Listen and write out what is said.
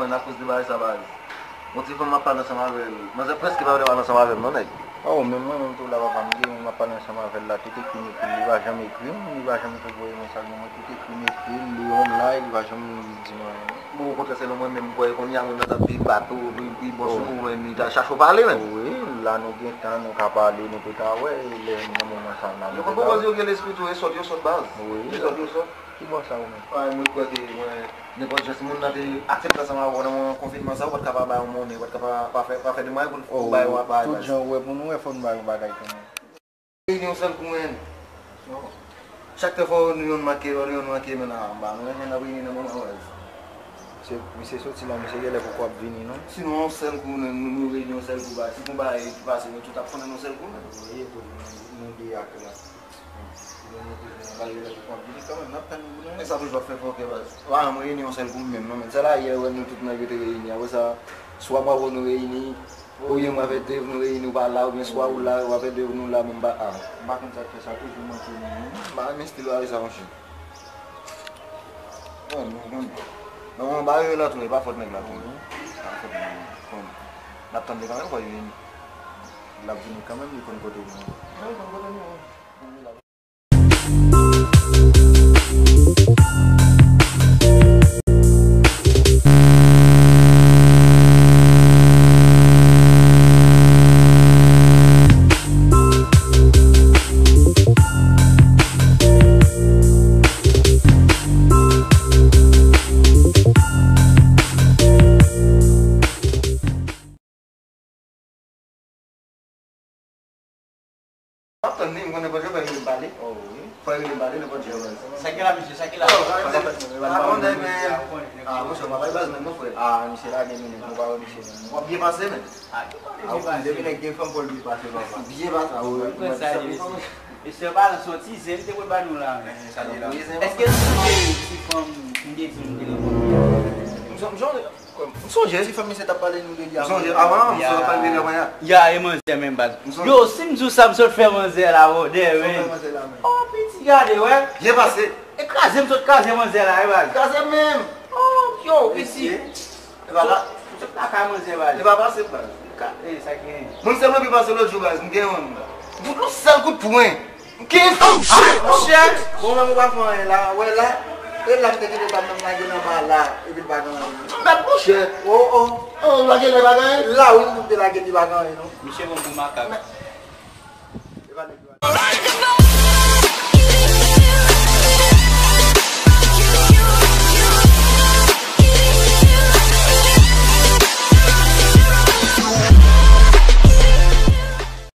Na coisa de baixo da base. Motivo para uma panela chamada, mas é parece que vai levar na chamada, não é? Oh, meu irmão, tu leva para mim uma panela chamada lá, tu tem que ele vai chamar crime, ele vai chamar que vou mostrar como tu tem que me ele online, ele vai chamar de Vou acontecer no mesmo coisa com minha mãe na batu e bolso e já achou vale, né? Oui, lá no gueto, no cavalo, no total, ele não mostra nada. Eu vou fazer o que ele escrito é só Deus só base. Oui, só Deus só. Que mostra o meu. Ai, muito coisa que depois já se muda de aceitação agora uma confirmação para acabar vai um monte, para acabar para fazer mais por vai o abai. Tudo já o não é fone vai também. E não sei como é. Chaque fois nous on marqué maintenant, bah nous on a vu na mão agora. Você só se lembra, você ia levar com a vini, não? Se não sei como no reunião sei como vai, se como vai se tu tá falando não sei como. Aí não dia aquela. Essa coisa vai fazer porque lá na reunião sei como mesmo, não? Será aí eu não tudo na vida reunião, essa sua mão no reunião, ou eu uma vez teve no reunião vai lá, ou sua lá, ou a vez teve no lá mamba, Mas não sabe que essa coisa não tem. mas me estilo aí são assim. Não vai lá tu vai fazer lá tu. Nada também kan ko yun. Labi ni kama ni kon bodo mo. Ay kon bodo mo. Ni bukan apa juga yang balik. Oh, file yang balik lepas jalan. Sakila misi, sakila. Apa dah me? Aku sama bayi bas memang file. Misi lagi ni, mo bawa misi. Apa biar pasal ni? Aku dia ni game phone pun pasal bapa. Biar pasal. Esse bala sorti, sempre tem barulho lá. Est-ce que si femme Songe, se família tá falando do dia. Songe, avant, on se parle de amanhã. Ya, eu manzé même base. Yo, si nous sommes sur faire manzé là, oh, there, ouais. Oh, petit gars, ouais. Bien passé. Écrasez moi casé manzé là, ouais. Casé même. Oh, yo, ici. Voilà. Tu pas qu'à manzé là. Il va passer pas. Ça qui est. Mon cerveau peut passer l'autre jour, mais gagne on. Vous le seul coup de poing. Qu'est-ce Oh, cher. Bon, on va faire là, ouais là. Et là, tu te dis que tu vas me là, et puis tu vas me pas boucher. Oh, On va gagner les bagages. là où tu te la gueule du bagan, non? Michel, on vous marque. Il va